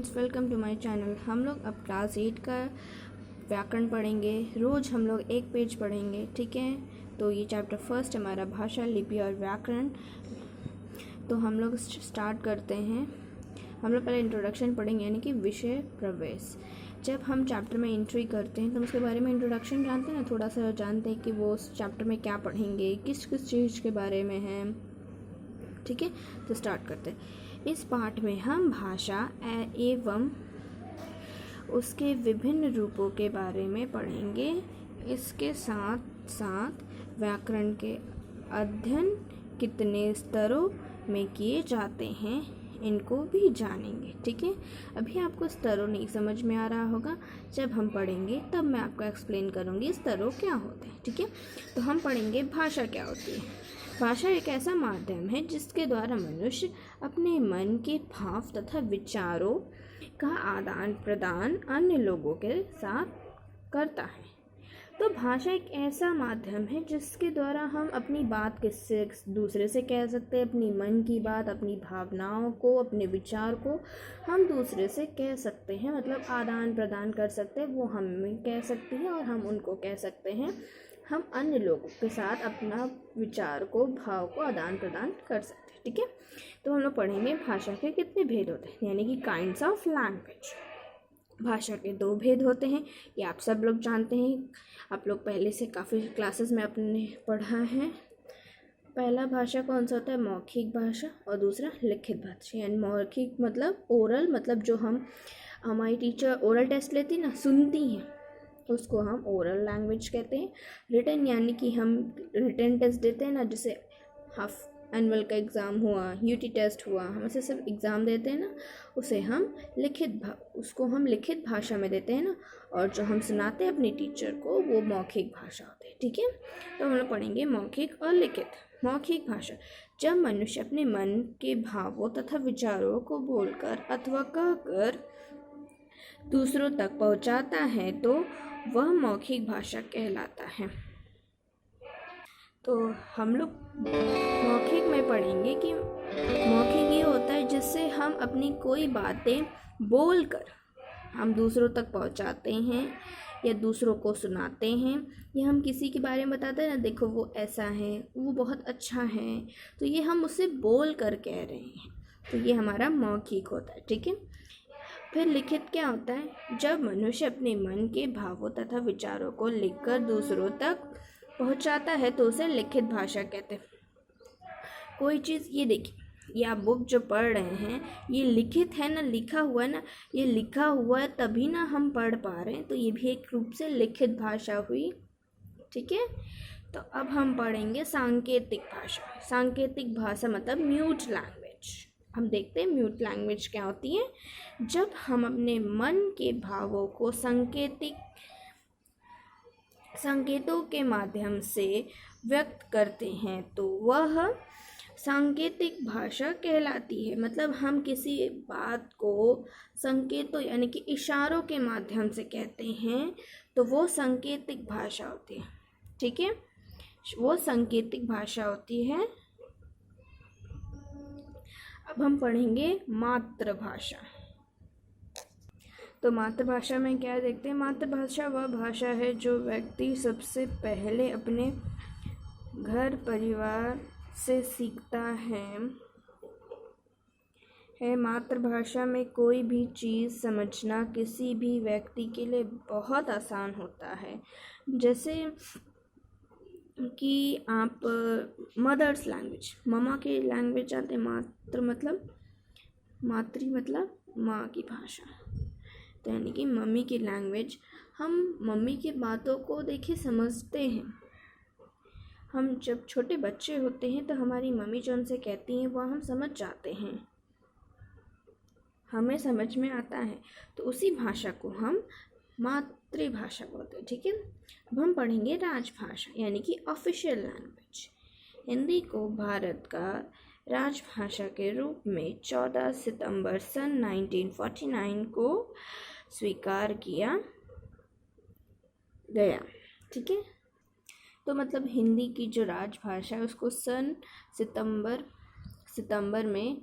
Friends, welcome to my channel. हम लोग अब क्लास 8 का व्याकरण पढ़ेंगे। रोज़ हम लोग एक पेज पढ़ेंगे, ठीक है। तो ये चैप्टर फर्स्ट हमारा भाषा, लिपि और व्याकरण। तो हम लोग स्टार्ट करते हैं। हम लोग पहले इंट्रोडक्शन पढ़ेंगे, यानी कि विषय प्रवेश। जब हम चैप्टर में एंट्री करते हैं तो उसके बारे में इंट्रोडक्शन जानते हैं ना, थोड़ा सा जानते हैं कि वो उस चैप्टर में क्या पढ़ेंगे, किस किस चीज़ के बारे में है, ठीक है। तो स्टार्ट करते हैं। इस पाठ में हम भाषा एवं उसके विभिन्न रूपों के बारे में पढ़ेंगे। इसके साथ साथ व्याकरण के अध्ययन कितने स्तरों में किए जाते हैं इनको भी जानेंगे, ठीक है। अभी आपको स्तरों नहीं समझ में आ रहा होगा, जब हम पढ़ेंगे तब मैं आपको एक्सप्लेन करूँगी स्तरों क्या होते हैं, ठीक है। तो हम पढ़ेंगे भाषा क्या होती है। भाषा एक ऐसा माध्यम है जिसके द्वारा मनुष्य अपने मन के भाव तथा विचारों का आदान प्रदान अन्य लोगों के साथ करता है। तो भाषा एक ऐसा माध्यम है जिसके द्वारा हम अपनी बात किसी दूसरे से कह सकते हैं, अपनी मन की बात, अपनी भावनाओं को, अपने विचार को हम दूसरे से कह सकते हैं, मतलब आदान प्रदान कर सकते हैं। वो हमें कह सकती है और हम उनको कह सकते हैं। हम अन्य लोगों के साथ अपना विचार को, भाव को आदान प्रदान कर सकते हैं, ठीक है। तो हम लोग पढ़ेंगे भाषा के कितने भेद होते हैं, यानी कि काइंड्स ऑफ लैंग्वेज। भाषा के 2 भेद होते हैं, ये आप सब लोग जानते हैं। आप लोग पहले से काफ़ी क्लासेस में आपने पढ़ा है। पहला भाषा कौन सा होता है? मौखिक भाषा, और दूसरा लिखित भाषा। यानी मौखिक मतलब ओरल, मतलब जो हमारी टीचर ओरल टेस्ट लेती ना, सुनती हैं, उसको हम ओरल लैंग्वेज कहते हैं। रिटन यानी कि हम रिटन टेस्ट देते हैं ना, जैसे हाफ एनुअल का एग्ज़ाम हुआ, यूटी टेस्ट हुआ, हम ऐसे सब एग्ज़ाम देते हैं ना, उसको हम लिखित भाषा में देते हैं ना। और जो हम सुनाते हैं अपनी टीचर को, वो मौखिक भाषा होती है, ठीक है। तो हम लोग पढ़ेंगे मौखिक और लिखित। मौखिक भाषा, जब मनुष्य अपने मन के भावों तथा विचारों को बोलकर अथवा कहकर दूसरों तक पहुंचाता है तो वह मौखिक भाषा कहलाता है। तो हम लोग मौखिक में पढ़ेंगे कि मौखिक ये होता है जिससे हम अपनी कोई बातें बोलकर हम दूसरों तक पहुंचाते हैं या दूसरों को सुनाते हैं, या हम किसी के बारे में बताते हैं ना, देखो वो ऐसा है, वो बहुत अच्छा है, तो ये हम उसे बोल कर कह रहे हैं। तो ये हमारा मौखिक होता है, ठीक है। फिर लिखित क्या होता है? जब मनुष्य अपने मन के भावों तथा विचारों को लिखकर दूसरों तक पहुंचाता है तो उसे लिखित भाषा कहते हैं। कोई चीज़, ये देखिए, ये आप बुक जो पढ़ रहे हैं, ये लिखित है ना, लिखा हुआ है ना, ये लिखा हुआ है तभी ना हम पढ़ पा रहे हैं, तो ये भी एक रूप से लिखित भाषा हुई, ठीक है। तो अब हम पढ़ेंगे सांकेतिक भाषा। सांकेतिक भाषा मतलब म्यूट लैंग्वेज। हम देखते हैं म्यूट लैंग्वेज क्या होती है। जब हम अपने मन के भावों को संकेतों के माध्यम से व्यक्त करते हैं तो वह सांकेतिक भाषा कहलाती है। मतलब हम किसी बात को संकेतों यानी कि इशारों के माध्यम से कहते हैं तो वो सांकेतिक भाषा होती है, ठीक है। वो सांकेतिक भाषा होती है। अब हम पढ़ेंगे मातृभाषा। तो मातृभाषा में क्या देखते हैं? मातृभाषा वह भाषा है जो व्यक्ति सबसे पहले अपने घर परिवार से सीखता है। मातृभाषा में कोई भी चीज़ समझना किसी भी व्यक्ति के लिए बहुत आसान होता है। जैसे कि आप मदर्स लैंग्वेज, मम्मा की लैंग्वेज जानते हैं। मातृ मतलब माँ की भाषा, तो यानी कि मम्मी की लैंग्वेज। हम मम्मी की बातों को देखिए समझते हैं। हम जब छोटे बच्चे होते हैं तो हमारी मम्मी जो हमसे कहती हैं वह हम समझ जाते हैं, हमें समझ में आता है। तो उसी भाषा को हम मातृभाषा बोलते हैं, ठीक है। अब हम पढ़ेंगे राजभाषा, यानी कि ऑफिशियल लैंग्वेज। हिंदी को भारत का राजभाषा के रूप में 14 सितंबर सन 1949 को स्वीकार किया गया, ठीक है। तो मतलब हिंदी की जो राजभाषा है उसको सन सितंबर में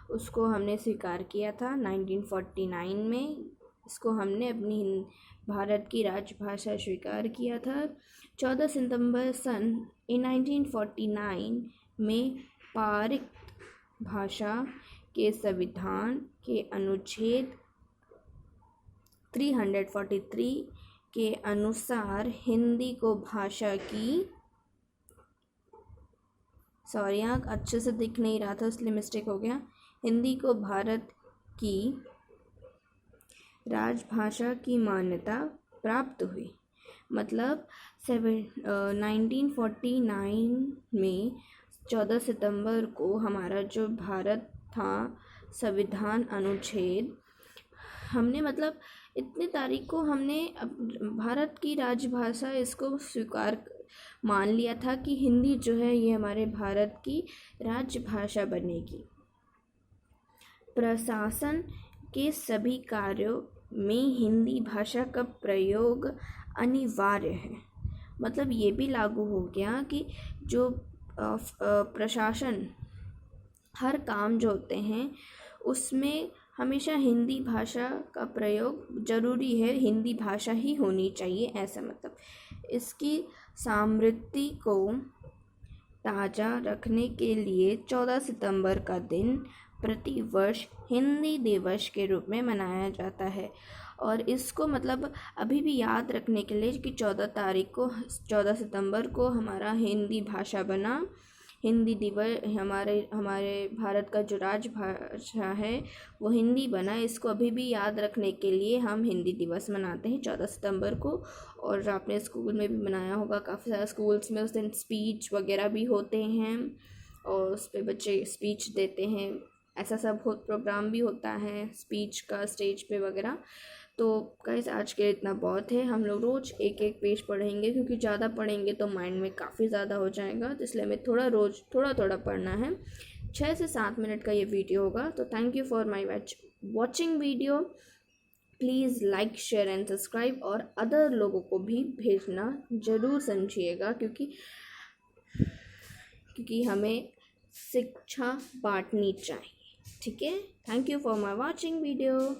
उसको हमने स्वीकार किया था 1949 में। इसको हमने अपनी भारत की राजभाषा स्वीकार किया था। 14 सितंबर सन 1949 में पारित भाषा के संविधान के अनुच्छेद 343 के अनुसार हिंदी को भाषा की, सॉरी यहाँ अच्छे से दिख नहीं रहा था इसलिए मिस्टेक हो गया, हिंदी को भारत की राजभाषा की मान्यता प्राप्त हुई। मतलब 1949 में 14 सितंबर को हमारा जो भारत था संविधान अनुच्छेद, हमने मतलब इतने तारीख को हमने भारत की राजभाषा इसको स्वीकार मान लिया था कि हिंदी जो है ये हमारे भारत की राजभाषा बनेगी। प्रशासन के सभी कार्यों में हिंदी भाषा का प्रयोग अनिवार्य है। मतलब ये भी लागू हो गया कि जो प्रशासन हर काम जो होते हैं उसमें हमेशा हिंदी भाषा का प्रयोग ज़रूरी है, हिंदी भाषा ही होनी चाहिए, ऐसा मतलब। इसकी स्मृति को ताज़ा रखने के लिए 14 सितंबर का दिन प्रतिवर्ष हिंदी दिवस के रूप में मनाया जाता है। और इसको मतलब अभी भी याद रखने के लिए कि 14 सितंबर को हमारा हिंदी भाषा बना, हिंदी दिवस हमारे भारत का जो राजभाषा है वो हिंदी बना। इसको अभी भी याद रखने के लिए हम हिंदी दिवस मनाते हैं 14 सितंबर को। और आपने स्कूल में भी मनाया होगा, काफ़ी सारे स्कूल्स में उस दिन स्पीच वगैरह भी होते हैं और उस पर बच्चे स्पीच देते हैं, ऐसा सब प्रोग्राम भी होता है स्पीच का स्टेज पे वगैरह। तो गाइस आज के इतना बहुत है। हम लोग रोज़ एक एक पेज पढ़ेंगे क्योंकि ज़्यादा पढ़ेंगे तो माइंड में काफ़ी ज़्यादा हो जाएगा, तो इसलिए हमें रोज़ थोड़ा थोड़ा पढ़ना है। 6 से 7 मिनट का ये वीडियो होगा। तो thank you for my watching video. Please like share and subscribe और अदर लोगों को भी भेजना ज़रूर समझिएगा क्योंकि हमें शिक्षा बांटनी चाहिए। ठीक है, thank you for my watching video.